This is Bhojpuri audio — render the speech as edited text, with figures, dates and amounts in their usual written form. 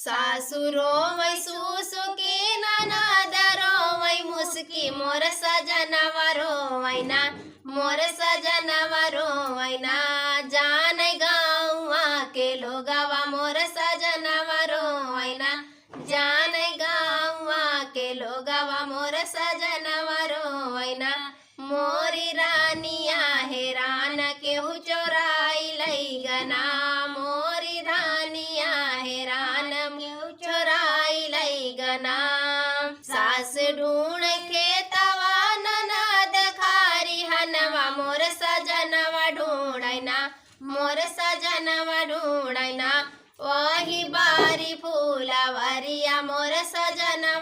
सासुरो वै सुसुकी ननद रोवै मुस्की मोर सजनवा रोवैना मोर सजनवा रोवैना जाने गाँवा के लोगवा मोर सजनवा रोवैना जाने गाँवा के लोगवा मोर सजनवा रोवैना मोरी रानिया हेरान केहू चोराई लैगना मोरी रानिया हेरान केहू चोराई लैगना सास ढूंढ के तवा ननद खारी हनवा मोर सजनवा ढूंढैना मोर सजनवा ढूंढैना वही बारी फूलवरिया मोर सजनवा